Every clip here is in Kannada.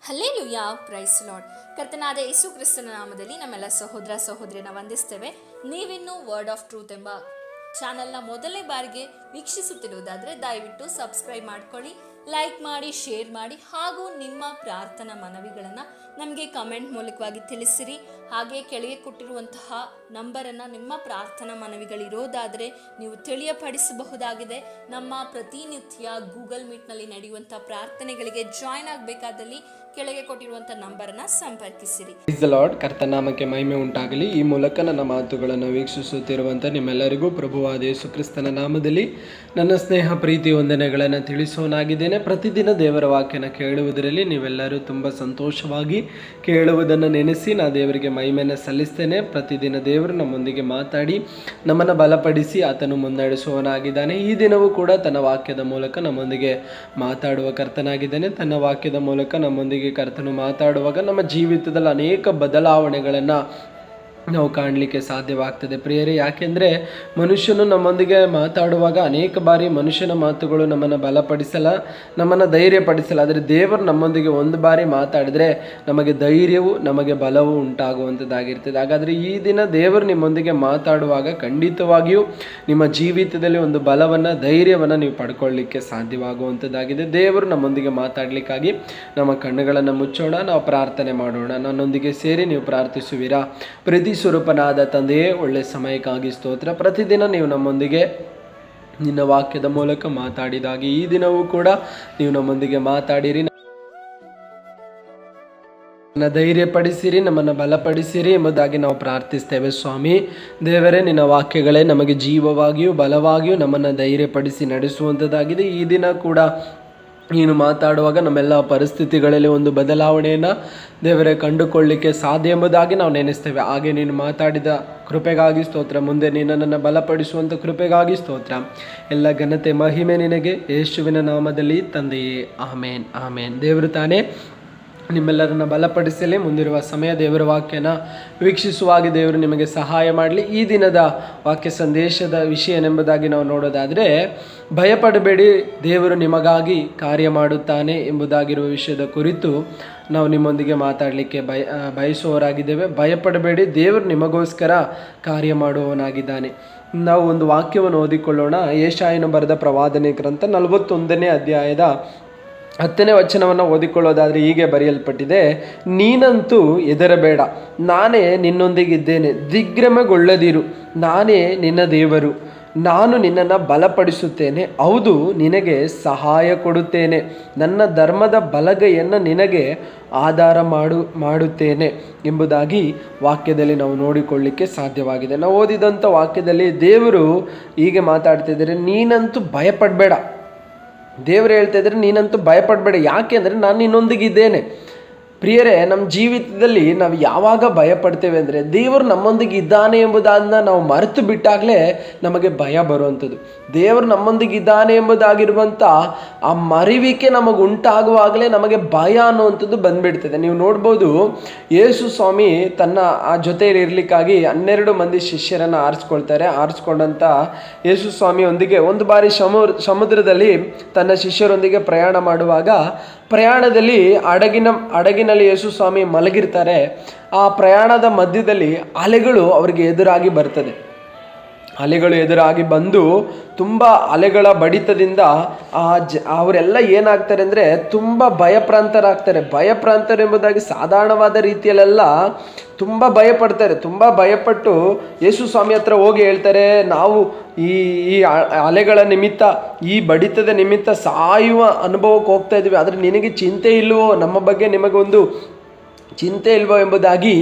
Hallelujah, price lord. ಕರ್ತನಾದ ಯೇಸು ಕ್ರಿಸ್ತನ ನಾಮದಲ್ಲಿ ನಮ್ಮೆಲ್ಲ ಸಹೋದರ ಸಹೋದರಿಯನ್ನ ವಂದಿಸ್ತೇವೆ. ನೀವಿನ್ನೂ ವರ್ಡ್ ಆಫ್ ಟ್ರೂತ್ ಎಂಬ ಚಾನಲ್ನ ಮೊದಲನೇ ಬಾರಿಗೆ ವೀಕ್ಷಿಸುತ್ತಿರುವುದಾದರೆ ದಯವಿಟ್ಟು ಸಬ್ಸ್ಕ್ರೈಬ್ ಮಾಡ್ಕೊಳ್ಳಿ, ಲೈಕ್ ಮಾಡಿ, ಶೇರ್ ಮಾಡಿ, ಹಾಗೂ ನಿಮ್ಮ ಪ್ರಾರ್ಥನಾ ಮನವಿಗಳನ್ನು ನಮಗೆ ಕಮೆಂಟ್ ಮೂಲಕವಾಗಿ ತಿಳಿಸಿರಿ. ಹಾಗೆ ಕೆಳಗೆ ಕೊಟ್ಟಿರುವಂತಹ ನಂಬರನ್ನು ನಿಮ್ಮ ಪ್ರಾರ್ಥನಾ ಮನವಿಗಳಿರೋದಾದರೆ ನೀವು ತಿಳಿಯಪಡಿಸಬಹುದಾಗಿದೆ. ನಮ್ಮ ಪ್ರತಿನಿತ್ಯ ಗೂಗಲ್ ಮೀಟ್ನಲ್ಲಿ ನಡೆಯುವಂಥ ಪ್ರಾರ್ಥನೆಗಳಿಗೆ ಜಾಯ್ನ್ ಆಗಬೇಕಾದಲ್ಲಿ ಕೆಳಗೆ ಕೊಟ್ಟಿರುವಂಥ ನಂಬರನ್ನು ಸಂಪರ್ಕಿಸಿರಿ. ಲಾರ್ಡ್, ಕರ್ತನಾಮಕ್ಕೆ ಮಹಿಮೆ ಉಂಟಾಗಲಿ. ಈ ಮೂಲಕ ನನ್ನ ಮಾತುಗಳನ್ನು ವೀಕ್ಷಿಸುತ್ತಿರುವಂಥ ನಿಮ್ಮೆಲ್ಲರಿಗೂ ಪ್ರಭುವಾದ ಯೇಸು ಕ್ರಿಸ್ತನ ನಾಮದಲ್ಲಿ ನನ್ನ ಸ್ನೇಹ ಪ್ರೀತಿ ವಂದನೆಗಳನ್ನು ತಿಳಿಸೋನಾಗಿದ್ದೇನೆ. ಪ್ರತಿದಿನ ದೇವರ ವಾಕ್ಯನ ಕೇಳುವುದರಲ್ಲಿ ನೀವೆಲ್ಲರೂ ತುಂಬ ಸಂತೋಷವಾಗಿ ಕೇಳುವುದನ್ನು ನೆನೆಸಿ ನಾ ದೇವರಿಗೆ ಮಹಿಮೆಯನ್ನು ಸಲ್ಲಿಸ್ತೇನೆ. ಪ್ರತಿದಿನ ದೇವರು ನಮ್ಮೊಂದಿಗೆ ಮಾತಾಡಿ ನಮ್ಮನ್ನು ಬಲಪಡಿಸಿ ಆತನು ಮುನ್ನಡೆಸುವವನಾಗಿದ್ದಾನೆ. ಈ ದಿನವೂ ಕೂಡ ತನ್ನ ವಾಕ್ಯದ ಮೂಲಕ ನಮ್ಮೊಂದಿಗೆ ಮಾತಾಡುವ ಕರ್ತನಾಗಿದ್ದಾನೆ. ತನ್ನ ವಾಕ್ಯದ ಮೂಲಕ ನಮ್ಮೊಂದಿಗೆ ಕರ್ತನು ಮಾತಾಡುವಾಗ ನಮ್ಮ ಜೀವಿತದಲ್ಲಿ ಅನೇಕ ಬದಲಾವಣೆಗಳನ್ನು ನಾವು ಕಾಣಲಿಕ್ಕೆ ಸಾಧ್ಯವಾಗ್ತದೆ ಪ್ರಿಯರೇ. ಯಾಕೆಂದರೆ ಮನುಷ್ಯನು ನಮ್ಮೊಂದಿಗೆ ಮಾತಾಡುವಾಗ ಅನೇಕ ಬಾರಿ ಮನುಷ್ಯನ ಮಾತುಗಳು ನಮ್ಮನ್ನು ಬಲಪಡಿಸಲ್ಲ, ನಮ್ಮನ್ನು ಧೈರ್ಯಪಡಿಸಲ್ಲ. ಆದರೆ ದೇವರು ನಮ್ಮೊಂದಿಗೆ ಒಂದು ಬಾರಿ ಮಾತಾಡಿದರೆ ನಮಗೆ ಧೈರ್ಯವು, ನಮಗೆ ಬಲವು ಉಂಟಾಗುವಂಥದ್ದಾಗಿರ್ತದೆ. ಹಾಗಾದರೆ ಈ ದಿನ ದೇವರು ನಿಮ್ಮೊಂದಿಗೆ ಮಾತಾಡುವಾಗ ಖಂಡಿತವಾಗಿಯೂ ನಿಮ್ಮ ಜೀವಿತದಲ್ಲಿ ಒಂದು ಬಲವನ್ನು, ಧೈರ್ಯವನ್ನು ನೀವು ಪಡ್ಕೊಳ್ಳಿಕ್ಕೆ ಸಾಧ್ಯವಾಗುವಂಥದ್ದಾಗಿದೆ. ದೇವರು ನಮ್ಮೊಂದಿಗೆ ಮಾತಾಡಲಿಕ್ಕಾಗಿ ನಮ್ಮ ಕಣ್ಣುಗಳನ್ನು ಮುಚ್ಚೋಣ, ನಾವು ಪ್ರಾರ್ಥನೆ ಮಾಡೋಣ. ನನ್ನೊಂದಿಗೆ ಸೇರಿ ನೀವು ಪ್ರಾರ್ಥಿಸುವಿರಾ? ಪ್ರತಿ ಸ್ವರೂಪನಾದ ತಂದೆಯೇ, ಒಳ್ಳೆ ಸಮಯಕ್ಕಾಗಿ ಸ್ತೋತ್ರ. ಪ್ರತಿದಿನ ನೀವು ನಮ್ಮೊಂದಿಗೆ ನಿನ್ನ ವಾಕ್ಯದ ಮೂಲಕ ಮಾತಾಡಿದಾಗೆ ಈ ದಿನವೂ ಕೂಡ ನೀವು ನಮ್ಮೊಂದಿಗೆ ಮಾತಾಡಿರಿ, ನನ್ನ ಧೈರ್ಯಪಡಿಸಿರಿ, ನಮ್ಮನ್ನು ಬಲಪಡಿಸಿರಿ ಎಂಬುದಾಗಿ ನಾವು ಪ್ರಾರ್ಥಿಸ್ತೇವೆ. ಸ್ವಾಮಿ ದೇವರೇ, ನಿನ್ನ ವಾಕ್ಯಗಳೇ ನಮಗೆ ಜೀವವಾಗಿಯೂ ಬಲವಾಗಿಯೂ ನಮ್ಮನ್ನು ಧೈರ್ಯಪಡಿಸಿ ನಡೆಸುವಂಥದ್ದಾಗಿದೆ. ಈ ದಿನ ಕೂಡ ನೀನು ಮಾತಾಡುವಾಗ ನಮ್ಮೆಲ್ಲ ಪರಿಸ್ಥಿತಿಗಳಲ್ಲಿ ಒಂದು ಬದಲಾವಣೆಯನ್ನು ದೇವರೇ ಕಂಡುಕೊಳ್ಳಲಿಕ್ಕೆ ಸಾಧ್ಯ ಎಂಬುದಾಗಿ ನಾವು ನೆನೆಸ್ತೇವೆ. ಹಾಗೆ ನೀನು ಮಾತಾಡಿದ ಕೃಪೆಗಾಗಿ ಸ್ತೋತ್ರ. ಮುಂದೆ ನೀನು ನನ್ನನ್ನು ಬಲಪಡಿಸುವಂಥ ಕೃಪೆಗಾಗಿ ಸ್ತೋತ್ರ. ಎಲ್ಲ ಘನತೆ ಮಹಿಮೆ ನಿನಗೆ, ಯೇಸುವಿನ ನಾಮದಲ್ಲಿ ತಂದೆಯೇ, ಆಮೇನ್ ಆಮೇನ್. ದೇವರು ತಾನೇ ನಿಮ್ಮೆಲ್ಲರನ್ನ ಬಲಪಡಿಸಲಿ. ಮುಂದಿರುವ ಸಮಯ ದೇವರ ವಾಕ್ಯನ ವೀಕ್ಷಿಸುವಾಗ ದೇವರು ನಿಮಗೆ ಸಹಾಯ ಮಾಡಲಿ. ಈ ದಿನದ ವಾಕ್ಯ ಸಂದೇಶದ ವಿಷಯನೆಂಬುದಾಗಿ ನಾವು ನೋಡೋದಾದರೆ, ಭಯಪಡಬೇಡಿ, ದೇವರು ನಿಮಗಾಗಿ ಕಾರ್ಯ ಮಾಡುತ್ತಾನೆ ಎಂಬುದಾಗಿರುವ ವಿಷಯದ ಕುರಿತು ನಾವು ನಿಮ್ಮೊಂದಿಗೆ ಮಾತಾಡಲಿಕ್ಕೆ ಬಯಸುವವರಾಗಿದ್ದೇವೆ. ಭಯಪಡಬೇಡಿ, ದೇವರು ನಿಮಗೋಸ್ಕರ ಕಾರ್ಯ ಮಾಡುವವನಾಗಿದ್ದಾನೆ. ನಾವು ಒಂದು ವಾಕ್ಯವನ್ನು ಓದಿಕೊಳ್ಳೋಣ. ಯೆಶಾಯನು ಬರೆದ ಪ್ರವಾದನೆ ಗ್ರಂಥ 41ನೇ ಅಧ್ಯಾಯದ 10ನೇ ವಚನವನ್ನು ಓದಿಕೊಳ್ಳೋದಾದರೆ ಹೀಗೆ ಬರೆಯಲ್ಪಟ್ಟಿದೆ: ನೀನಂತೂ ಹೆದರಬೇಡ, ನಾನೇ ನಿನ್ನೊಂದಿಗಿದ್ದೇನೆ. ದಿಗ್ಭ್ರಮೆಗೊಳ್ಳದಿರು, ನಾನೇ ನಿನ್ನ ದೇವರು. ನಾನು ನಿನ್ನನ್ನು ಬಲಪಡಿಸುತ್ತೇನೆ, ಹೌದು ನಿನಗೆ ಸಹಾಯ ಕೊಡುತ್ತೇನೆ. ನನ್ನ ಧರ್ಮದ ಬಲಗೈಯನ್ನು ನಿನಗೆ ಆಧಾರ ಮಾಡುತ್ತೇನೆ ಎಂಬುದಾಗಿ ವಾಕ್ಯದಲ್ಲಿ ನಾವು ನೋಡಿಕೊಳ್ಳಿಕ್ಕೆ ಸಾಧ್ಯವಾಗಿದೆ. ನಾವು ಓದಿದಂಥ ವಾಕ್ಯದಲ್ಲಿ ದೇವರು ಹೀಗೆ ಮಾತಾಡ್ತಿದ್ದಾರೆ: ನೀನಂತೂ ಭಯಪಡಬೇಡ. ದೇವರು ಹೇಳ್ತಾ ಇದ್ದಾರೆ, ನೀನಂತೂ ಭಯಪಡಬೇಡ. ಯಾಕೆ ಅಂದರೆ ನಾನು ನಿನ್ನೊಂದಿಗಿದ್ದೇನೆ. ಪ್ರಿಯರೇ, ನಮ್ಮ ಜೀವಿತದಲ್ಲಿ ನಾವು ಯಾವಾಗ ಭಯಪಡ್ತೇವೆ ಅಂದರೆ ದೇವರು ನಮ್ಮೊಂದಿಗೆ ಇದ್ದಾನೆ ಎಂಬುದನ್ನು ನಾವು ಮರೆತು ಬಿಟ್ಟಾಗಲೇ ನಮಗೆ ಭಯ ಬರುವಂಥದ್ದು. ದೇವರು ನಮ್ಮೊಂದಿಗೆ ಇದ್ದಾನೆ ಎಂಬುದಾಗಿರುವಂಥ ಆ ಮರಿವಿಕೆ ನಮಗೆ ಉಂಟಾಗುವಾಗಲೇ ನಮಗೆ ಭಯ ಅನ್ನುವಂಥದ್ದು ಬಂದುಬಿಡ್ತದೆ. ನೀವು ನೋಡ್ಬೋದು, ಯೇಸು ಸ್ವಾಮಿ ತನ್ನ ಆ ಜೊತೆಯಲ್ಲಿ ಇರಲಿಕ್ಕಾಗಿ 12 ಮಂದಿ ಶಿಷ್ಯರನ್ನು ಆರಿಸ್ಕೊಂಡಂಥ ಯೇಸು ಸ್ವಾಮಿಯೊಂದಿಗೆ ಒಂದು ಬಾರಿ ಸಮುದ್ರದಲ್ಲಿ ತನ್ನ ಶಿಷ್ಯರೊಂದಿಗೆ ಪ್ರಯಾಣ ಮಾಡುವಾಗ, ಪ್ರಯಾಣದಲ್ಲಿ ಹಡಗಿನಲ್ಲಿ ಯೇಸು ಸ್ವಾಮಿ ಮಲಗಿರ್ತಾರೆ. ಆ ಪ್ರಯಾಣದ ಮಧ್ಯದಲ್ಲಿ ಅಲೆಗಳು ಅವರಿಗೆ ಎದುರಾಗಿ ಬರ್ತದೆ. ಅಲೆಗಳು ಎದುರಾಗಿ ಬಂದು ತುಂಬ ಅಲೆಗಳ ಬಡಿತದಿಂದ ಅವರೆಲ್ಲ ಏನಾಗ್ತಾರೆ ಅಂದರೆ ತುಂಬ ಭಯಪ್ರಾಂತರು ಎಂಬುದಾಗಿ ಸಾಧಾರಣವಾದ ರೀತಿಯಲ್ಲೆಲ್ಲ ತುಂಬ ಭಯಪಡ್ತಾರೆ. ತುಂಬ ಭಯಪಟ್ಟು ಯೇಸು ಸ್ವಾಮಿ ಹತ್ರ ಹೋಗಿ ಹೇಳ್ತಾರೆ, ನಾವು ಈ ಅಲೆಗಳ ನಿಮಿತ್ತ, ಈ ಬಡಿತದ ನಿಮಿತ್ತ ಸಾಯುವ ಅನುಭವಕ್ಕೆ ಹೋಗ್ತಾ ಇದ್ದೀವಿ, ಆದರೆ ನಿನಗೆ ಚಿಂತೆ ಇಲ್ವೋ, ನಮ್ಮ ಬಗ್ಗೆ ನಿಮಗೊಂದು ಚಿಂತೆ ಇಲ್ವೋ ಎಂಬುದಾಗಿ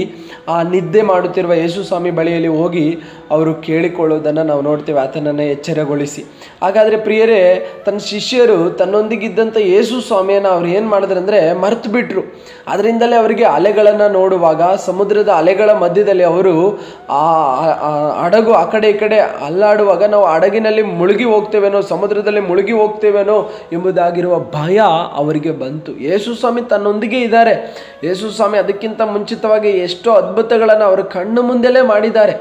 ಆ ನಿದ್ದೆ ಮಾಡುತ್ತಿರುವ ಯೇಸು ಸ್ವಾಮಿ ಬಳಿಯಲ್ಲಿ ಹೋಗಿ ಅವರು ಕೇಳಿಕೊಳ್ಳೋದನ್ನು ನಾವು ನೋಡ್ತೇವೆ, ಆತನನ್ನು ಎಚ್ಚರಗೊಳಿಸಿ. ಹಾಗಾದರೆ ಪ್ರಿಯರೇ, ತನ್ನ ಶಿಷ್ಯರು ತನ್ನೊಂದಿಗಿದ್ದಂಥ ಯೇಸು ಸ್ವಾಮಿಯನ್ನು ಅವ್ರು ಏನು ಮಾಡಿದ್ರು ಅಂದರೆ ಮರೆತು ಬಿಟ್ಟರು. ಅದರಿಂದಲೇ ಅವರಿಗೆ ಅಲೆಗಳನ್ನು ನೋಡುವಾಗ, ಸಮುದ್ರದ ಅಲೆಗಳ ಮಧ್ಯದಲ್ಲಿ ಅವರು ಆ ಹಡಗು ಆ ಕಡೆ ಈ ಕಡೆ ಅಲ್ಲಾಡುವಾಗ ನಾವು ಹಡಗಿನಲ್ಲಿ ಮುಳುಗಿ ಹೋಗ್ತೇವೇನೋ, ಸಮುದ್ರದಲ್ಲಿ ಮುಳುಗಿ ಹೋಗ್ತೇವೇನೋ ಎಂಬುದಾಗಿರುವ ಭಯ ಅವರಿಗೆ ಬಂತು. ಯೇಸು ಸ್ವಾಮಿ ತನ್ನೊಂದಿಗೆ ಇದ್ದಾರೆ. ಯೇಸು ಸ್ವಾಮಿ ಅದಕ್ಕಿಂತ ಮುಂಚಿತವಾಗಿ ಎಷ್ಟೋ ಅದ್ಭುತಗಳನ್ನು ಅವರು ಕಣ್ಣು ಮುಂದೆಲೇ ಮಾಡಿದ್ದಾರೆ.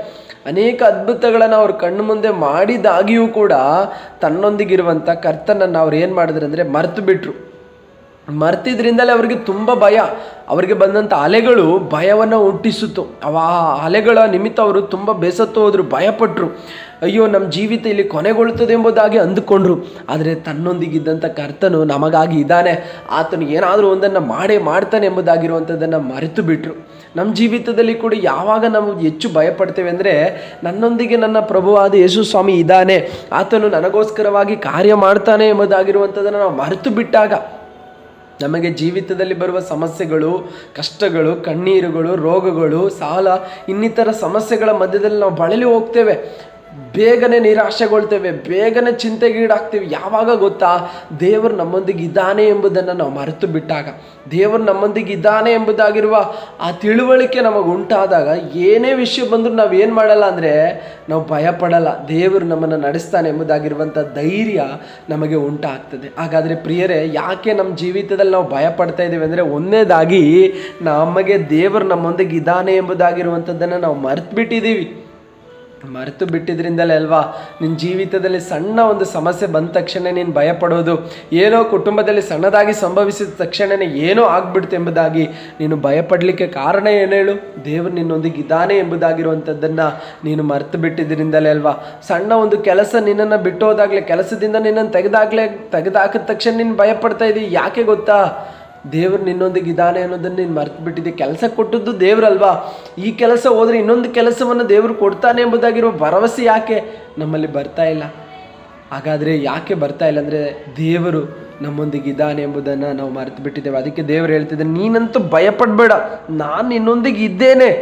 ಅನೇಕ ಅದ್ಭುತಗಳನ್ನು ಅವರು ಕಣ್ಣು ಮುಂದೆ ಮಾಡಿದಾಗಿಯೂ ಕೂಡ ತನ್ನೊಂದಿಗಿರುವಂಥ ಕರ್ತನನ್ನು ಅವ್ರು ಏನು ಮಾಡಿದ್ರು ಅಂದರೆ ಮರೆತು ಬಿಟ್ಟರು. ಮರ್ತಿದ್ರಿಂದಲೇ ಅವರಿಗೆ ತುಂಬ ಭಯ. ಅವರಿಗೆ ಬಂದಂಥ ಅಲೆಗಳು ಭಯವನ್ನು ಹುಟ್ಟಿಸಿತು. ಆ ಅಲೆಗಳ ನಿಮಿತ್ತ ಅವರು ತುಂಬ ಬೇಸತ್ತು ಹೋದರು, ಭಯಪಟ್ಟರು. ಅಯ್ಯೋ, ನಮ್ಮ ಜೀವಿತ ಇಲ್ಲಿ ಕೊನೆಗೊಳ್ಳುತ್ತದೆ ಎಂಬುದಾಗಿ ಅಂದುಕೊಂಡ್ರು. ಆದರೆ ತನ್ನೊಂದಿಗಿದ್ದಂಥ ಕರ್ತನು ನಮಗಾಗಿ ಇದ್ದಾನೆ, ಆತನು ಏನಾದರೂ ಒಂದನ್ನು ಮಾಡ್ತಾನೆ ಎಂಬುದಾಗಿರುವಂಥದ್ದನ್ನು ಮರೆತು ಬಿಟ್ಟರು. ನಮ್ಮ ಜೀವಿತದಲ್ಲಿ ಕೂಡ ಯಾವಾಗ ನಾವು ಹೆಚ್ಚು ಭಯಪಡ್ತೇವೆ ಅಂದರೆ, ನನ್ನೊಂದಿಗೆ ನನ್ನ ಪ್ರಭುವಾದ ಯೇಸು ಸ್ವಾಮಿ ಇದ್ದಾನೆ, ಆತನು ನನಗೋಸ್ಕರವಾಗಿ ಕಾರ್ಯ ಮಾಡ್ತಾನೆ ಎಂಬುದಾಗಿರುವಂಥದ್ದನ್ನು ನಾವು ಮರೆತು ಬಿಟ್ಟಾಗ ನಮಗೆ ಜೀವಿತದಲ್ಲಿ ಬರುವ ಸಮಸ್ಯೆಗಳು, ಕಷ್ಟಗಳು, ಕಣ್ಣೀರುಗಳು, ರೋಗಗಳು, ಸಾಲ, ಇನ್ನಿತರ ಸಮಸ್ಯೆಗಳ ಮಧ್ಯದಲ್ಲಿ ನಾವು ಬಳಲಿ ಹೋಗ್ತೇವೆ. ಬೇಗನೆ ನಿರಾಶೆಗೊಳ್ತೇವೆ, ಬೇಗನೆ ಚಿಂತೆಗೀಡಾಗ್ತೇವೆ. ಯಾವಾಗ ಗೊತ್ತಾ? ದೇವರು ನಮ್ಮೊಂದಿಗೆ ಇದ್ದಾನೆ ಎಂಬುದನ್ನು ನಾವು ಮರೆತು ಬಿಟ್ಟಾಗ, ದೇವರು ನಮ್ಮೊಂದಿಗೆ ಇದ್ದಾನೆ ಎಂಬುದಾಗಿರುವ ಆ ತಿಳುವಳಿಕೆ ನಮಗೆ ಉಂಟಾದಾಗ ಏನೇ ವಿಷಯ ಬಂದರೂ ನಾವು ಏನು ಮಾಡಲ್ಲ ಅಂದರೆ ನಾವು ಭಯಪಡಲ್ಲ. ದೇವರು ನಮ್ಮನ್ನು ನಡೆಸ್ತಾನೆ ಎಂಬುದಾಗಿರುವಂಥ ಧೈರ್ಯ ನಮಗೆ ಉಂಟಾಗ್ತದೆ. ಹಾಗಾದರೆ ಪ್ರಿಯರೇ, ಯಾಕೆ ನಮ್ಮ ಜೀವಿತದಲ್ಲಿ ನಾವು ಭಯಪಡ್ತಾ ಇದ್ದೇವೆ ಅಂದರೆ, ಒಂದನೇದಾಗಿ ನಮಗೆ ದೇವರು ನಮ್ಮೊಂದಿಗೆ ಇದ್ದಾನೆ ಎಂಬುದಾಗಿರುವಂಥದ್ದನ್ನು ನಾವು ಮರೆತು ಬಿಟ್ಟಿದ್ರಿಂದಲೇ ಅಲ್ವಾ ನಿನ್ನ ಜೀವಿತದಲ್ಲಿ ಸಣ್ಣ ಒಂದು ಸಮಸ್ಯೆ ಬಂದ ತಕ್ಷಣ ನೀನು ಭಯಪಡೋದು, ಏನೋ ಕುಟುಂಬದಲ್ಲಿ ಸಣ್ಣದಾಗಿ ಸಂಭವಿಸಿದ ತಕ್ಷಣವೇ ಏನೋ ಆಗ್ಬಿಡ್ತು ಎಂಬುದಾಗಿ ನೀನು ಭಯಪಡಲಿಕ್ಕೆ ಕಾರಣ ಏನು ಹೇಳು? ದೇವರು ನಿನ್ನೊಂದಿಗೆ ಇದ್ದಾನೆ ಎಂಬುದಾಗಿರುವಂಥದ್ದನ್ನು ನೀನು ಮರೆತು ಬಿಟ್ಟಿದ್ರಿಂದಲೇ ಅಲ್ವಾ. ಸಣ್ಣ ಒಂದು ಕೆಲಸ ನಿನ್ನನ್ನು ಬಿಟ್ಟು ಹೋದಾಗಲೇ, ಕೆಲಸದಿಂದ ನಿನ್ನನ್ನು ತೆಗೆದಾಕಿದ ತಕ್ಷಣ ನೀನು ಭಯಪಡ್ತಾ ಇದ್ದೀವಿ. ಯಾಕೆ ಗೊತ್ತಾ? ದೇವರು ನಿನ್ನೊಂದಿಗೆ ಇದ್ದಾನೆ ಅನ್ನೋದನ್ನು ನೀನು ಮರೆತು ಬಿಟ್ಟಿದ್ದೆ. ಕೆಲಸ ಕೊಟ್ಟದ್ದು ದೇವರಲ್ವಾ. ಈ ಕೆಲಸ ಹೋದರೆ ಇನ್ನೊಂದು ಕೆಲಸವನ್ನು ದೇವರು ಕೊಡ್ತಾನೆ ಎಂಬುದಾಗಿರುವ ಭರವಸೆ ಯಾಕೆ ನಮ್ಮಲ್ಲಿ ಬರ್ತಾ ಇಲ್ಲ? ಹಾಗಾದರೆ ಯಾಕೆ ಬರ್ತಾ ಇಲ್ಲ ಅಂದರೆ, ದೇವರು ನಮ್ಮೊಂದಿಗೆ ಇದ್ದಾನೆ ಎಂಬುದನ್ನು ನಾವು ಮರೆತು ಬಿಟ್ಟಿದ್ದೇವೆ. ಅದಕ್ಕೆ ದೇವರು ಹೇಳ್ತಿದ್ದಾರೆ, ನೀನಂತೂ ಭಯಪಡಬೇಡ, ನಾನು ನಿನ್ನೊಂದಿಗೆ ಇದ್ದೇನೆ.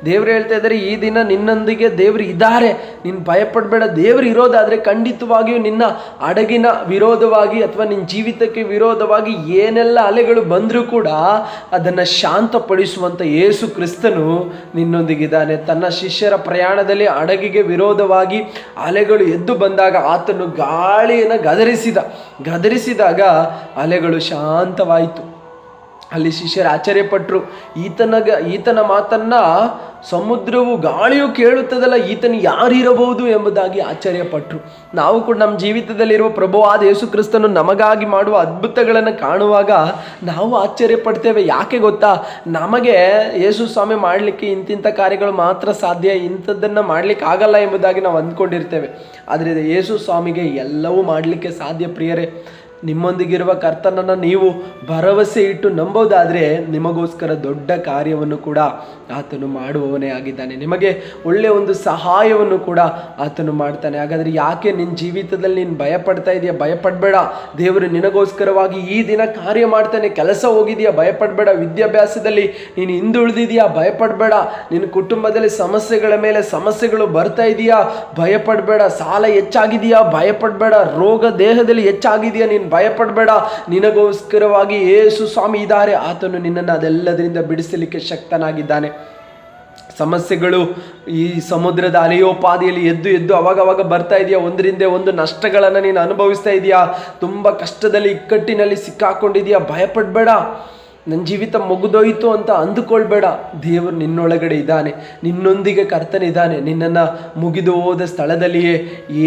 ದೇವರು ಹೇಳ್ತಾ ಇದ್ದಾರೆ, ಈ ದಿನ ನಿನ್ನೊಂದಿಗೆ ದೇವರು ಇದ್ದಾರೆ, ನೀನು ಭಯಪಡಬೇಡ. ದೇವರು ಇರೋದಾದರೆ ಖಂಡಿತವಾಗಿಯೂ ನಿನ್ನ ಹಡಗಿನ ವಿರೋಧವಾಗಿ ಅಥವಾ ನಿನ್ನ ಜೀವಿತಕ್ಕೆ ವಿರೋಧವಾಗಿ ಏನೆಲ್ಲ ಅಲೆಗಳು ಬಂದರೂ ಕೂಡ ಅದನ್ನು ಶಾಂತಪಡಿಸುವಂಥ ಯೇಸು ಕ್ರಿಸ್ತನು ನಿನ್ನೊಂದಿಗಿದ್ದಾನೆ. ತನ್ನ ಶಿಷ್ಯರ ಪ್ರಯಾಣದಲ್ಲಿ ಹಡಗಿಗೆ ವಿರೋಧವಾಗಿ ಅಲೆಗಳು ಎದ್ದು ಬಂದಾಗ ಆತನು ಗಾಳಿಯನ್ನು ಗದರಿಸಿದಾಗ ಅಲೆಗಳು ಶಾಂತವಾಯಿತು. ಅಲ್ಲಿ ಶಿಷ್ಯರು ಆಶ್ಚರ್ಯಪಟ್ಟರು. ಈತನ ಮಾತನ್ನು ಸಮುದ್ರವು ಗಾಳಿಯು ಕೇಳುತ್ತದಲ್ಲ, ಈತನು ಯಾರಿರಬಹುದು ಎಂಬುದಾಗಿ ಆಶ್ಚರ್ಯಪಟ್ಟರು. ನಾವು ಕೂಡ ನಮ್ಮ ಜೀವಿತದಲ್ಲಿರುವ ಪ್ರಭುವಾದ ಯೇಸು ಕ್ರಿಸ್ತನು ನಮಗಾಗಿ ಮಾಡುವ ಅದ್ಭುತಗಳನ್ನು ಕಾಣುವಾಗ ನಾವು ಆಶ್ಚರ್ಯಪಡ್ತೇವೆ. ಯಾಕೆ ಗೊತ್ತಾ? ನಮಗೆ ಯೇಸು ಸ್ವಾಮಿ ಮಾಡಲಿಕ್ಕೆ ಇಂತಿಂಥ ಕಾರ್ಯಗಳು ಮಾತ್ರ ಸಾಧ್ಯ, ಇಂಥದ್ದನ್ನು ಮಾಡಲಿಕ್ಕೆ ಆಗಲ್ಲ ಎಂಬುದಾಗಿ ನಾವು ಅಂದ್ಕೊಂಡಿರ್ತೇವೆ. ಆದರೆ ಯೇಸು ಸ್ವಾಮಿಗೆ ಎಲ್ಲವೂ ಮಾಡಲಿಕ್ಕೆ ಸಾಧ್ಯ. ಪ್ರಿಯರೇ, ನಿಮ್ಮೊಂದಿಗಿರುವ ಕರ್ತನನ್ನು ನೀವು ಭರವಸೆ ಇಟ್ಟು ನಂಬೋದಾದರೆ ನಿಮಗೋಸ್ಕರ ದೊಡ್ಡ ಕಾರ್ಯವನ್ನು ಕೂಡ ಆತನು ಮಾಡುವವನೇ ಆಗಿದ್ದಾನೆ. ನಿಮಗೆ ಒಳ್ಳೆಯ ಒಂದು ಸಹಾಯವನ್ನು ಕೂಡ ಆತನು ಮಾಡ್ತಾನೆ. ಹಾಗಾದರೆ ಯಾಕೆ ನಿನ್ನ ಜೀವಿತದಲ್ಲಿ ನೀನು ಭಯಪಡ್ತಾ ಇದೆಯಾ? ಭಯಪಡಬೇಡ. ದೇವರು ನಿನಗೋಸ್ಕರವಾಗಿ ಈ ದಿನ ಕಾರ್ಯ ಮಾಡ್ತಾನೆ. ಕೆಲಸ ಹೋಗಿದೆಯಾ? ಭಯಪಡಬೇಡ. ವಿದ್ಯಾಭ್ಯಾಸದಲ್ಲಿ ನೀನು ಹಿಂದುಳಿದಿದೆಯಾ? ಭಯಪಡಬೇಡ. ನಿನ್ನ ಕುಟುಂಬದಲ್ಲಿ ಸಮಸ್ಯೆಗಳ ಮೇಲೆ ಸಮಸ್ಯೆಗಳು ಬರ್ತಾ ಇದೆಯಾ? ಭಯಪಡಬೇಡ. ಸಾಲ ಹೆಚ್ಚಾಗಿದೆಯಾ? ಭಯಪಡಬೇಡ. ರೋಗ ದೇಹದಲ್ಲಿ ಹೆಚ್ಚಾಗಿದೆಯಾ? ನೀನು ಭಯಪಡಬೇಡ. ನಿನಗೋಸ್ಕರವಾಗಿ ಯೇಸು ಸ್ವಾಮಿ ಇದ್ದಾರೆ. ಆತನು ನಿನ್ನನ್ನು ಅದೆಲ್ಲದರಿಂದ ಬಿಡಿಸಲಿಕ್ಕೆ ಶಕ್ತನಾಗಿದ್ದಾನೆ. ಸಮಸ್ಯೆಗಳು ಈ ಸಮುದ್ರದ ಅಲೆಯೋಪಾದಿಯಲ್ಲಿ ಎದ್ದು ಅವಾಗವಾಗ ಬರ್ತಾ ಇದೆಯಾ? ಒಂದರಿಂದ ಒಂದು ನಷ್ಟಗಳನ್ನು ನೀನು ಅನುಭವಿಸ್ತಾ ಇದೆಯಾ? ತುಂಬ ಕಷ್ಟದಲ್ಲಿ ಇಕ್ಕಟ್ಟಿನಲ್ಲಿ ಸಿಕ್ಕಾಕೊಂಡಿದೆಯಾ? ಭಯಪಡಬೇಡ. ನನ್ನ ಜೀವಿತ ಮುಗಿದೋಯ್ತು ಅಂತ ಅಂದುಕೊಳ್ಬೇಡ. ದೇವರು ನಿನ್ನೊಳಗಡೆ ಇದ್ದಾನೆ, ನಿನ್ನೊಂದಿಗೆ ಕರ್ತನಿದ್ದಾನೆ. ನಿನ್ನನ್ನು ಮುಗಿದು ಹೋದ ಸ್ಥಳದಲ್ಲಿಯೇ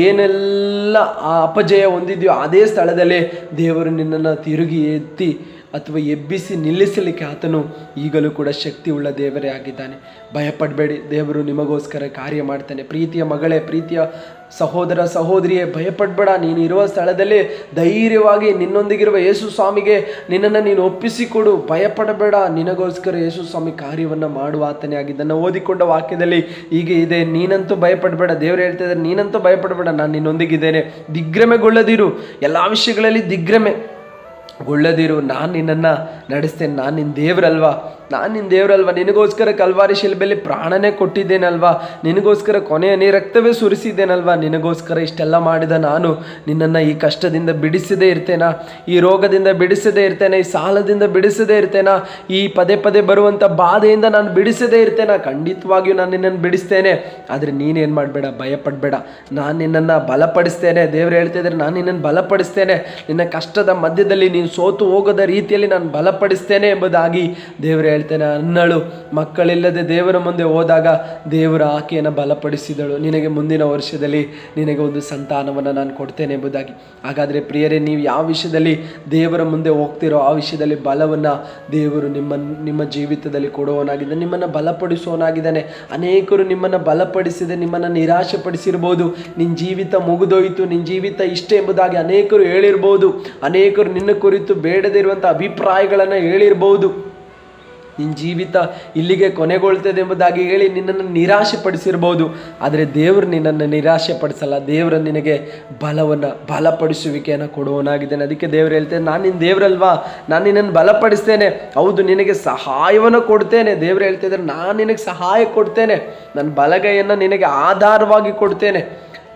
ಏನೆಲ್ಲ ಆ ಅಪಜಯ ಹೊಂದಿದೆಯೋ ಅದೇ ಸ್ಥಳದಲ್ಲೇ ದೇವರು ನಿನ್ನನ್ನು ತಿರುಗಿ ಎತ್ತಿ ಅಥವಾ ಎಬ್ಬಿಸಿ ನಿಲ್ಲಿಸಲಿಕ್ಕೆ ಆತನು ಈಗಲೂ ಕೂಡ ಶಕ್ತಿ ಉಳ್ಳ ದೇವರೇ ಆಗಿದ್ದಾನೆ. ಭಯಪಡಬೇಡಿ, ದೇವರು ನಿಮಗೋಸ್ಕರ ಕಾರ್ಯ ಮಾಡ್ತಾನೆ. ಪ್ರೀತಿಯ ಮಗಳೇ, ಪ್ರೀತಿಯ ಸಹೋದರ ಸಹೋದರಿಯೇ, ಭಯಪಡಬೇಡ. ನೀನು ಇರುವ ಸ್ಥಳದಲ್ಲಿ ಧೈರ್ಯವಾಗಿ ನಿನ್ನೊಂದಿಗಿರುವ ಯೇಸು ಸ್ವಾಮಿಗೆ ನಿನ್ನನ್ನು ನೀನು ಒಪ್ಪಿಸಿಕೊಡು. ಭಯಪಡಬೇಡ. ನಿನಗೋಸ್ಕರ ಯೇಸು ಸ್ವಾಮಿ ಕಾರ್ಯವನ್ನು ಮಾಡುವ ಆತನೇ ಆಗಿದ್ದಾನೆ. ಓದಿಕೊಂಡ ವಾಕ್ಯದಲ್ಲಿ ಹೀಗೆ ಇದೆ, ನೀನಂತೂ ಭಯಪಡಬೇಡ. ದೇವರು ಹೇಳ್ತಾ ಇದ್ದಾರೆ, ನೀನಂತೂ ಭಯಪಡಬೇಡ, ನಾನು ನಿನ್ನೊಂದಿಗಿದ್ದೇನೆ. ದಿಗ್ಭ್ರಮೆಗೊಳ್ಳದಿರು. ಎಲ್ಲ ವಿಷಯಗಳಲ್ಲಿ ದಿಗ್ಭ್ರಮೆಗೊಳ್ಳದಿರು. ನಾನು ನಿನ್ನನ್ನು ನಡೆಸ್ತೇನೆ. ನಾನು ನಿನ್ನ ದೇವರಲ್ವಾ. ನಿನಗೋಸ್ಕರ ಕಲ್ವಾರಿ ಶಿಲ್ಬೆಯಲ್ಲಿ ಪ್ರಾಣನೇ ಕೊಟ್ಟಿದ್ದೇನಲ್ವಾ? ನಿನಗೋಸ್ಕರ ಕೊನೆಯ ರಕ್ತವೇ ಸುರಿಸಿದ್ದೇನಲ್ವಾ? ನಿನಗೋಸ್ಕರ ಇಷ್ಟೆಲ್ಲ ಮಾಡಿದ ನಾನು ನಿನ್ನನ್ನು ಈ ಕಷ್ಟದಿಂದ ಬಿಡಿಸದೇ ಇರ್ತೇನಾ? ಈ ರೋಗದಿಂದ ಬಿಡಿಸದೇ ಇರ್ತೇನೆ? ಈ ಸಾಲದಿಂದ ಬಿಡಿಸದೇ ಇರ್ತೇನಾ? ಈ ಪದೇ ಪದೇ ಬರುವಂಥ ಬಾಧೆಯಿಂದ ನಾನು ಬಿಡಿಸದೇ ಇರ್ತೇನಾ? ಖಂಡಿತವಾಗಿಯೂ ನಾನು ನಿನ್ನನ್ನು ಬಿಡಿಸ್ತೇನೆ. ಆದರೆ ನೀನೇನು ಮಾಡಬೇಡ, ಭಯಪಡಬೇಡ. ನಾನು ನಿನ್ನನ್ನು ಬಲಪಡಿಸ್ತೇನೆ. ದೇವರು ಹೇಳ್ತಿದ್ದಾರೆ, ನಾನು ನಿನ್ನನ್ನು ಬಲಪಡಿಸ್ತೇನೆ. ನಿನ್ನ ಕಷ್ಟದ ಮಧ್ಯದಲ್ಲಿ ನೀನು ಸೋತು ಹೋಗದ ರೀತಿಯಲ್ಲಿ ನಾನು ಬಲಪಡಿಸ್ತೇನೆ ಎಂಬುದಾಗಿ ದೇವರು ಹೇಳ್ತೇನೆ. ಅನ್ನಳು ಮಕ್ಕಳಿಲ್ಲದೆ ದೇವರ ಮುಂದೆ ಹೋದಾಗ ದೇವರು ಆಕೆಯನ್ನು ಬಲಪಡಿಸಿದಳು, ನಿನಗೆ ಮುಂದಿನ ವರ್ಷದಲ್ಲಿ ನಿನಗೆ ಒಂದು ಸಂತಾನವನ್ನು ನಾನು ಕೊಡ್ತೇನೆ ಎಂಬುದಾಗಿ. ಹಾಗಾದರೆ ಪ್ರಿಯರೇ, ನೀವು ಯಾವ ವಿಷಯದಲ್ಲಿ ದೇವರ ಮುಂದೆ ಹೋಗ್ತಿರೋ ಆ ವಿಷಯದಲ್ಲಿ ಬಲವನ್ನು ದೇವರು ನಿಮ್ಮ ಜೀವಿತದಲ್ಲಿ ಕೊಡುವವನಾಗಿದ್ದಾನೆ, ನಿಮ್ಮನ್ನು ಬಲಪಡಿಸುವವನಾಗಿದ್ದಾನೆ. ಅನೇಕರು ನಿಮ್ಮನ್ನು ಬಲಪಡಿಸಿದೆ, ನಿಮ್ಮನ್ನು ನಿರಾಶೆ ಪಡಿಸಿರ್ಬೋದು, ನಿನ್ನ ಜೀವಿತ ಮುಗಿದೋಯ್ತು, ನಿನ್ನ ಜೀವಿತ ಇಷ್ಟೇ ಎಂಬುದಾಗಿ ಅನೇಕರು ಹೇಳಿರ್ಬೋದು. ಅನೇಕರು ನಿನ್ನ ಕುರಿತು ಬೇಡದಿರುವಂಥ ಅಭಿಪ್ರಾಯಗಳನ್ನು ಹೇಳಿರ್ಬೋದು. ನಿನ್ನ ಜೀವಿತ ಇಲ್ಲಿಗೆ ಕೊನೆಗೊಳ್ತದೆ ಎಂಬುದಾಗಿ ಹೇಳಿ ನಿನ್ನನ್ನು ನಿರಾಶೆ ಪಡಿಸಿರ್ಬೋದು. ಆದರೆ ದೇವರು ನಿನ್ನನ್ನು ನಿರಾಶೆ ಪಡಿಸಲ್ಲ. ದೇವರು ನಿನಗೆ ಬಲಪಡಿಸುವಿಕೆಯನ್ನು ಕೊಡುವವನಾಗಿದ್ದೇನೆ. ಅದಕ್ಕೆ ದೇವರು ಹೇಳ್ತೇನೆ, ನಾನು ನಿನ್ನ ದೇವರಲ್ವಾ, ನಾನು ನಿನ್ನನ್ನು ಬಲಪಡಿಸ್ತೇನೆ, ಹೌದು ನಿನಗೆ ಸಹಾಯವನ್ನು ಕೊಡ್ತೇನೆ. ದೇವರು ಹೇಳ್ತಿದ್ದಾರೆ, ನಾನು ನಿನಗೆ ಸಹಾಯ ಕೊಡ್ತೇನೆ, ನನ್ನ ಬಲಗೈಯನ್ನು ನಿನಗೆ ಆಧಾರವಾಗಿ ಕೊಡ್ತೇನೆ.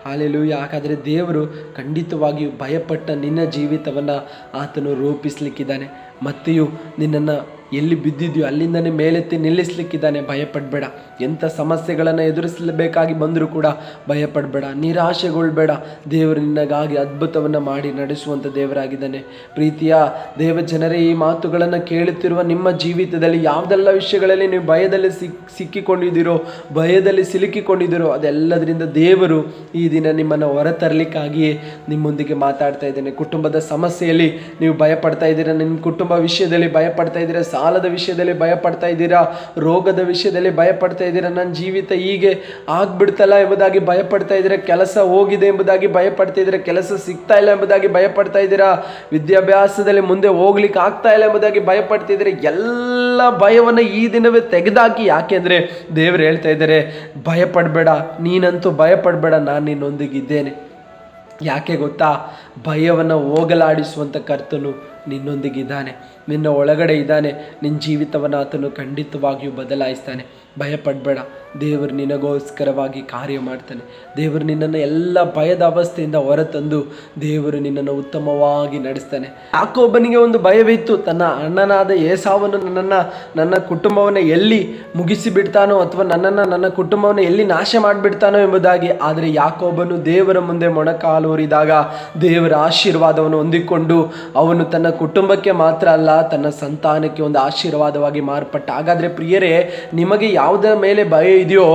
ಹಾಲೆಲೂಯಾ. ಹಾಗಾದರೆ ದೇವರು ಖಂಡಿತವಾಗಿಯೂ ಭಯಪಟ್ಟ ನಿನ್ನ ಜೀವಿತವನ್ನು ಆತನು ರೂಪಿಸಲಿಕ್ಕಿದ್ದಾನೆ. ಮತ್ತೆಯೂ ನಿನ್ನನ್ನು ಎಲ್ಲಿ ಬಿದ್ದಿದೆಯೋ ಅಲ್ಲಿಂದನೇ ಮೇಲೆತ್ತಿ ನಿಲ್ಲಿಸಲಿಕ್ಕಿದ್ದಾನೆ. ಭಯಪಡಬೇಡ. ಎಂಥ ಸಮಸ್ಯೆಗಳನ್ನು ಎದುರಿಸಲೇಬೇಕಾಗಿ ಬಂದರೂ ಕೂಡ ಭಯಪಡಬೇಡ, ನಿರಾಶೆಗೊಳ್ಬೇಡ. ದೇವರು ನಿನಗಾಗಿ ಅದ್ಭುತವನ್ನು ಮಾಡಿ ನಡೆಸುವಂಥ ದೇವರಾಗಿದ್ದಾನೆ. ಪ್ರೀತಿಯ ದೇವ ಜನರೇ, ಈ ಮಾತುಗಳನ್ನು ಕೇಳುತ್ತಿರುವ ನಿಮ್ಮ ಜೀವಿತದಲ್ಲಿ ಯಾವುದೆಲ್ಲ ವಿಷಯಗಳಲ್ಲಿ ನೀವು ಭಯದಲ್ಲಿ ಸಿಕ್ಕಿಕೊಂಡಿದ್ದೀರೋ, ಭಯದಲ್ಲಿ ಸಿಲುಕಿಕೊಂಡಿದ್ದೀರೋ, ಅದೆಲ್ಲದರಿಂದ ದೇವರು ಈ ದಿನ ನಿಮ್ಮನ್ನು ಹೊರತರಲಿಕ್ಕಾಗಿಯೇ ನಿಮ್ಮೊಂದಿಗೆ ಮಾತಾಡ್ತಾ ಇದ್ದೇನೆ. ಕುಟುಂಬದ ಸಮಸ್ಯೆಯಲ್ಲಿ ನೀವು ಭಯಪಡ್ತಾ ಇದ್ದೀರಾ, ನಿಮ್ಮ ಕುಟುಂಬ ವಿಷಯದಲ್ಲಿ ಭಯಪಡ್ತಾ ಇದ್ದೀರಾ, ಸಾಲದ ವಿಷಯದಲ್ಲಿ ಭಯಪಡ್ತಾ ಇದ್ದೀರಾ, ರೋಗದ ವಿಷಯದಲ್ಲಿ ಭಯಪಡ್ತಾ ಇದ್ದೀರಾ, ನನ್ನ ಜೀವಿತ ಹೀಗೆ ಆಗ್ಬಿಡ್ತಲ್ಲ ಎಂಬುದಾಗಿ ಭಯಪಡ್ತಾ ಇದ್ದೀರಾ, ಕೆಲಸ ಹೋಗಿದೆ ಎಂಬುದಾಗಿ ಭಯಪಡ್ತಾ ಇದ್ದೀರಾ, ಕೆಲಸ ಸಿಗ್ತಾ ಇಲ್ಲ ಎಂಬುದಾಗಿ ಭಯಪಡ್ತಾ ಇದ್ದೀರಾ, ವಿದ್ಯಾಭ್ಯಾಸದಲ್ಲಿ ಮುಂದೆ ಹೋಗ್ಲಿಕ್ಕೆ ಆಗ್ತಾ ಇಲ್ಲ ಎಂಬುದಾಗಿ ಭಯಪಡ್ತಿದ್ದೀರಾ. ಎಲ್ಲ ಭಯವನ್ನು ಈ ದಿನವೇ ತೆಗೆದಾಕಿ. ಯಾಕೆಂದರೆ ದೇವರು ಹೇಳ್ತಾ ಇದ್ದಾರೆ, ಭಯಪಡಬೇಡ, ನೀನಂತೂ ಭಯಪಡಬೇಡ, ನಾನು ನಿನ್ನೊಂದಿಗಿದ್ದೇನೆ. ಯಾಕೆ ಗೊತ್ತಾ? ಭಯವನ್ನು ಹೋಗಲಾಡಿಸುವಂಥ ಕರ್ತನು ನಿನ್ನೊಂದಿಗಿದ್ದಾನೆ, ನಿನ್ನ ಒಳಗಡೆ ಇದ್ದಾನೆ. ನಿನ್ನ ಜೀವಿತವನ್ನು ಆತನು ಖಂಡಿತವಾಗಿಯೂ ಬದಲಾಯಿಸ್ತಾನೆ. ಭಯಪಡಬೇಡ, ದೇವರು ನಿನಗೋಸ್ಕರವಾಗಿ ಕಾರ್ಯ ಮಾಡ್ತಾನೆ. ದೇವರು ನಿನ್ನನ್ನು ಎಲ್ಲ ಭಯದ ಅವಸ್ಥೆಯಿಂದ ಹೊರತಂದು ದೇವರು ನಿನ್ನನ್ನು ಉತ್ತಮವಾಗಿ ನಡೆಸ್ತಾನೆ. ಯಾಕೋಬನಿಗೆ ಒಂದು ಭಯವಿತ್ತು, ತನ್ನ ಅಣ್ಣನಾದ ಏಸಾವನು ನನ್ನ ಕುಟುಂಬವನ್ನು ಎಲ್ಲಿ ಮುಗಿಸಿಬಿಡ್ತಾನೋ ಅಥವಾ ನನ್ನ ಕುಟುಂಬವನ್ನು ಎಲ್ಲಿ ನಾಶ ಮಾಡಿಬಿಡ್ತಾನೋ ಎಂಬುದಾಗಿ. ಆದರೆ ಯಾಕೋಬನು ದೇವರ ಮುಂದೆ ಮೊಣಕಾಲೂರಿದಾಗ ದೇವರ ಆಶೀರ್ವಾದವನ್ನು ಹೊಂದಿಕೊಂಡು ಅವನು ತನ್ನ ಕುಟುಂಬಕ್ಕೆ ಮಾತ್ರ ಅಲ್ಲ, ತನ್ನ ಸಂತಾನಕ್ಕೆ ಒಂದು ಆಶೀರ್ವಾದವಾಗಿ ಮಾರ್ಪಟ್ಟ. ಹಾಗಾದರೆ ಪ್ರಿಯರೇ, ನಿಮಗೆ ಯಾವುದರ ಮೇಲೆ ಭಯ ಇದೆಯೋ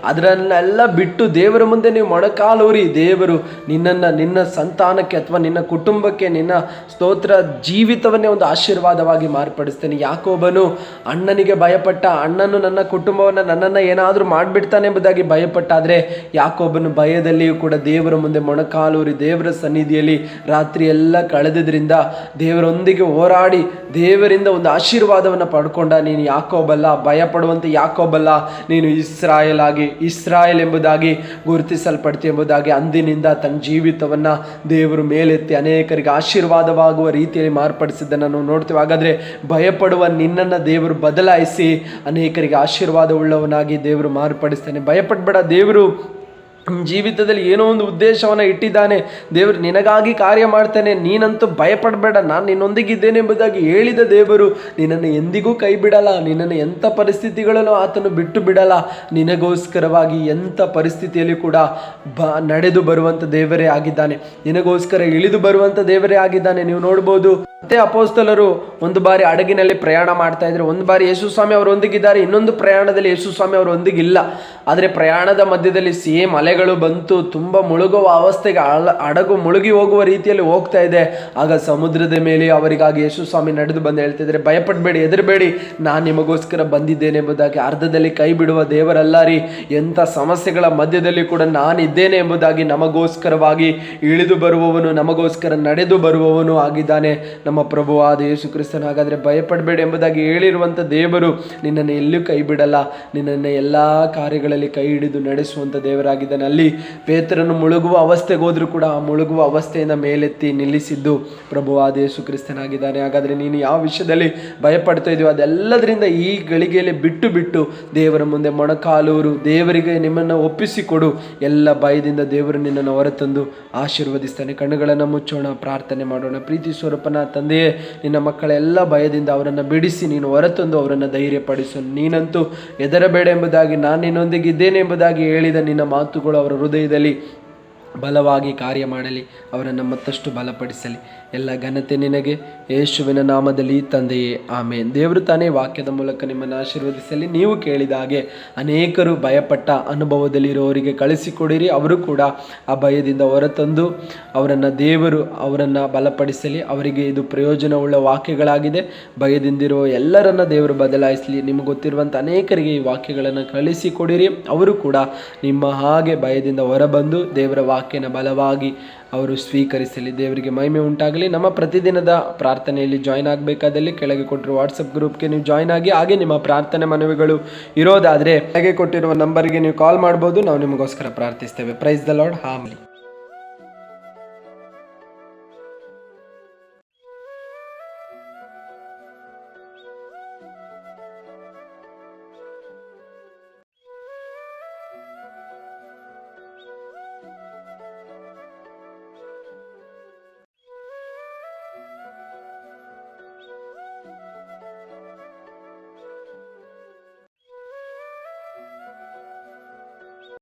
ಅದರನ್ನೆಲ್ಲ ಬಿಟ್ಟು ದೇವರ ಮುಂದೆ ನೀವು ಮೊಣಕಾಲೂರಿ, ದೇವರು ನಿನ್ನ ಸಂತಾನಕ್ಕೆ ಅಥವಾ ನಿನ್ನ ಕುಟುಂಬಕ್ಕೆ, ನಿನ್ನ ಸ್ತೋತ್ರ ಜೀವಿತವನ್ನೇ ಒಂದು ಆಶೀರ್ವಾದವಾಗಿ ಮಾರ್ಪಡಿಸ್ತೇನೆ. ಯಾಕೋಬನು ಅಣ್ಣನಿಗೆ ಭಯಪಟ್ಟ, ಅಣ್ಣನು ನನ್ನ ಕುಟುಂಬವನ್ನು, ನನ್ನನ್ನು ಏನಾದರೂ ಮಾಡಿಬಿಡ್ತಾನೆ ಎಂಬುದಾಗಿ ಭಯಪಟ್ಟಾದರೆ ಯಾಕೋಬನು ಭಯದಲ್ಲಿಯೂ ಕೂಡ ದೇವರ ಮುಂದೆ ಮೊಣಕಾಲೂರಿ ದೇವರ ಸನ್ನಿಧಿಯಲ್ಲಿ ರಾತ್ರಿ ಎಲ್ಲ ಕಳೆದ್ರಿಂದ ದೇವರೊಂದಿಗೆ ಹೋರಾಡಿ ದೇವರಿಂದ ಒಂದು ಆಶೀರ್ವಾದವನ್ನು ಪಡ್ಕೊಂಡ. ನೀನು ಯಾಕೋಬಲ್ಲ, ಭಯಪಡುವಂತೆ ಯಾಕೋಬಲ್ಲ, ನೀನು ಇಸ್ರಾಯೇಲ್ ಎಂಬುದಾಗಿ ಗುರುತಿಸಲ್ಪಡ್ತಿ ಎಂಬುದಾಗಿ ಅಂದಿನಿಂದ ತನ್ನ ಜೀವಿತವನ್ನು ದೇವರು ಮೇಲೆತ್ತಿ ಅನೇಕರಿಗೆ ಆಶೀರ್ವಾದವಾಗುವ ರೀತಿಯಲ್ಲಿ ಮಾರ್ಪಡಿಸಿದ್ದನ್ನು ನಾವು ನೋಡ್ತೀವಿ. ಹಾಗಾದರೆ ಭಯಪಡುವ ನಿನ್ನನ್ನು ದೇವರು ಬದಲಾಯಿಸಿ ಅನೇಕರಿಗೆ ಆಶೀರ್ವಾದವುಳ್ಳವನಾಗಿ ದೇವರು ಮಾರ್ಪಡಿಸ್ತಾನೆ. ಭಯಪಡಬೇಡ, ದೇವರು ಜೀವಿತದಲ್ಲಿ ಏನೋ ಒಂದು ಉದ್ದೇಶವನ್ನು ಇಟ್ಟಿದ್ದಾನೆ. ದೇವರು ನಿನಗಾಗಿ ಕಾರ್ಯ ಮಾಡ್ತಾನೆ. ನೀನಂತೂ ಭಯಪಡಬೇಡ, ನಾನು ನಿನ್ನೊಂದಿಗಿದ್ದೇನೆ ಎಂಬುದಾಗಿ ಹೇಳಿದ ದೇವರು ನಿನ್ನನ್ನು ಎಂದಿಗೂ ಕೈ ಬಿಡಲ್ಲ. ನಿನ್ನನ್ನು ಎಂಥ ಪರಿಸ್ಥಿತಿಗಳಲ್ಲೂ ಆತನು ಬಿಟ್ಟು ಬಿಡಲ್ಲ. ನಿನಗೋಸ್ಕರವಾಗಿ ಎಂಥ ಪರಿಸ್ಥಿತಿಯಲ್ಲಿ ಕೂಡ ನಡೆದು ಬರುವಂಥ ದೇವರೇ ಆಗಿದ್ದಾನೆ. ನಿನಗೋಸ್ಕರ ಇಳಿದು ಬರುವಂಥ ದೇವರೇ ಆಗಿದ್ದಾನೆ. ನೀವು ನೋಡ್ಬೋದು, ಮತ್ತೆ ಅಪೊಸ್ತಲರು ಒಂದು ಬಾರಿ ಹಡಗಿನಲ್ಲಿ ಪ್ರಯಾಣ ಮಾಡ್ತಾ ಇದ್ರು. ಒಂದು ಬಾರಿ ಯೇಸು ಸ್ವಾಮಿ ಅವರೊಂದಿಗಿದ್ದಾರೆ, ಇನ್ನೊಂದು ಪ್ರಯಾಣದಲ್ಲಿ ಯೇಸು ಸ್ವಾಮಿ ಅವರೊಂದಿಗಿಲ್ಲ. ಆದರೆ ಪ್ರಯಾಣದ ಮಧ್ಯದಲ್ಲಿ ಸೇಮ್ ಅಲೆಗಳು ಬಂತು, ತುಂಬ ಮುಳುಗುವ ಅವಸ್ಥೆಗೆ ಹಡಗು ಮುಳುಗಿ ಹೋಗುವ ರೀತಿಯಲ್ಲಿ ಹೋಗ್ತಾ ಇದೆ. ಆಗ ಸಮುದ್ರದ ಮೇಲೆ ಅವರಿಗಾಗಿ ಯೇಸು ಸ್ವಾಮಿ ನಡೆದು ಬಂದು ಹೇಳ್ತಿದ್ದಾರೆ, ಭಯಪಡಬೇಡಿ, ಹೆದರಬೇಡಿ, ನಾನು ನಿಮಗೋಸ್ಕರ ಬಂದಿದ್ದೇನೆ ಎಂಬುದಾಗಿ. ಅರ್ಧದಲ್ಲಿ ಕೈ ಬಿಡುವ ದೇವರಲ್ಲ ರೀ, ಎಂಥ ಸಮಸ್ಯೆಗಳ ಮಧ್ಯದಲ್ಲಿ ಕೂಡ ನಾನಿದ್ದೇನೆ ಎಂಬುದಾಗಿ ನಮಗೋಸ್ಕರವಾಗಿ ಇಳಿದು ಬರುವವನು, ನಮಗೋಸ್ಕರ ನಡೆದು ಬರುವವನು ಆಗಿದ್ದಾನೆ ನಮ್ಮ ಪ್ರಭುವಾದ ಯೇಸು ಕ್ರಿಸ್ತನು. ಹಾಗಾದರೆ ಭಯಪಡಬೇಡಿ ಎಂಬುದಾಗಿ ಹೇಳಿರುವಂಥ ದೇವರು ನಿನ್ನನ್ನು ಎಲ್ಲೂ ಕೈ ಬಿಡಲ್ಲ. ನಿನ್ನನ್ನು ಎಲ್ಲ ಕಾರ್ಯಗಳಲ್ಲಿ ಕೈ ಹಿಡಿದು ನಡೆಸುವಂಥ ದೇವರಾಗಿದ್ದಾನೆ. ಅಲ್ಲಿ ಪೇತ್ರನು ಮುಳುಗುವ ಅವಸ್ಥೆಗೆ ಹೋದರೂ ಕೂಡ ಆ ಮುಳುಗುವ ಅವಸ್ಥೆಯಿಂದ ಮೇಲೆತ್ತಿ ನಿಲ್ಲಿಸಿದ್ದು ಪ್ರಭುವಾದ ಯೇಸು ಕ್ರಿಸ್ತನಾಗಿದ್ದಾನೆ. ಹಾಗಾದರೆ ನೀನು ಯಾವ ವಿಷಯದಲ್ಲಿ ಭಯಪಡ್ತಾ ಇದೆಯೋ ಅದೆಲ್ಲದರಿಂದ ಈ ಗಳಿಗೆಯಲ್ಲಿ ಬಿಟ್ಟು ದೇವರ ಮುಂದೆ ಮೊಣಕಾಲೂರು, ದೇವರಿಗೆ ನಿಮ್ಮನ್ನು ಒಪ್ಪಿಸಿಕೊಡು. ಎಲ್ಲ ಭಯದಿಂದ ದೇವರು ನಿನ್ನನ್ನು ಹೊರತಂದು ಆಶೀರ್ವದಿಸ್ತಾನೆ. ಕಣ್ಣುಗಳನ್ನು ಮುಚ್ಚೋಣ, ಪ್ರಾರ್ಥನೆ ಮಾಡೋಣ. ಪ್ರೀತಿ ಸ್ವರೂಪನ ತಂದೆಯೇ, ನಿನ್ನ ಮಕ್ಕಳ ಎಲ್ಲ ಭಯದಿಂದ ಅವರನ್ನು ಬಿಡಿಸಿ ನೀನು ಹೊರತಂದು ಅವರನ್ನು ಧೈರ್ಯಪಡಿಸು. ನೀನಂತೂ ಹೆದರಬೇಡ ಎಂಬುದಾಗಿ, ನಾನು ನಿನ್ನೊಂದಿಗೆ ಇದ್ದೇನೆ ಎಂಬುದಾಗಿ ಹೇಳಿದ ನಿನ್ನ ಮಾತುಗಳು ಅವರ ಹೃದಯದಲ್ಲಿ ಬಲವಾಗಿ ಕಾರ್ಯ ಮಾಡಲಿ, ಅವರನ್ನು ಮತ್ತಷ್ಟು ಬಲಪಡಿಸಲಿ. ಎಲ್ಲ ಘನತೆ ನಿನಗೆ, ಯೇಸುವಿನ ನಾಮದಲ್ಲಿ ತಂದೆಯೇ, ಆಮೇನ್. ದೇವರು ತಾನೇ ವಾಕ್ಯದ ಮೂಲಕ ನಿಮ್ಮನ್ನು ಆಶೀರ್ವದಿಸಲಿ. ನೀವು ಕೇಳಿದ ಹಾಗೆ ಅನೇಕರು ಭಯಪಟ್ಟ ಅನುಭವದಲ್ಲಿರೋರಿಗೆ ಕಳಿಸಿಕೊಡಿರಿ. ಅವರು ಕೂಡ ಆ ಭಯದಿಂದ ಹೊರತಂದು ದೇವರು ಬಲಪಡಿಸಲಿ. ಅವರಿಗೆ ಇದು ಪ್ರಯೋಜನವುಳ್ಳ ವಾಕ್ಯಗಳಾಗಿದೆ. ಭಯದಿಂದಿರುವ ಎಲ್ಲರನ್ನ ದೇವರು ಬದಲಾಯಿಸಲಿ. ನಿಮಗೆ ಗೊತ್ತಿರುವಂಥ ಅನೇಕರಿಗೆ ಈ ವಾಕ್ಯಗಳನ್ನು ಕಳಿಸಿಕೊಡಿರಿ. ಅವರು ಕೂಡ ನಿಮ್ಮ ಹಾಗೆ ಭಯದಿಂದ ಹೊರಬಂದು ದೇವರ ವಾಕ್ಯನ ಬಲವಾಗಿ ಅವರು ಸ್ವೀಕರಿಸಲಿ. ದೇವರಿಗೆ ಮಹಿಮೆ ಉಂಟಾಗಲಿ. ನಮ್ಮ ಪ್ರತಿದಿನದ ಪ್ರಾರ್ಥನೆಯಲ್ಲಿ ಜಾಯ್ನ್ ಆಗಬೇಕಾದಲ್ಲಿ ಕೆಳಗೆ ಕೊಟ್ಟಿರುವ ವಾಟ್ಸಪ್ ಗ್ರೂಪ್ಗೆ ನೀವು ಜಾಯ್ನ್ ಆಗಿ, ಹಾಗೆ ನಿಮ್ಮ ಪ್ರಾರ್ಥನೆ ಮನವಿಗಳು ಇರೋದಾದರೆ ಕೆಳಗೆ ಕೊಟ್ಟಿರುವ ನಂಬರ್ಗೆ ನೀವು ಕಾಲ್ ಮಾಡ್ಬೋದು. ನಾವು ನಿಮಗೋಸ್ಕರ ಪ್ರಾರ್ಥಿಸ್ತೇವೆ. Praise the lord. ಆಮೆನ್.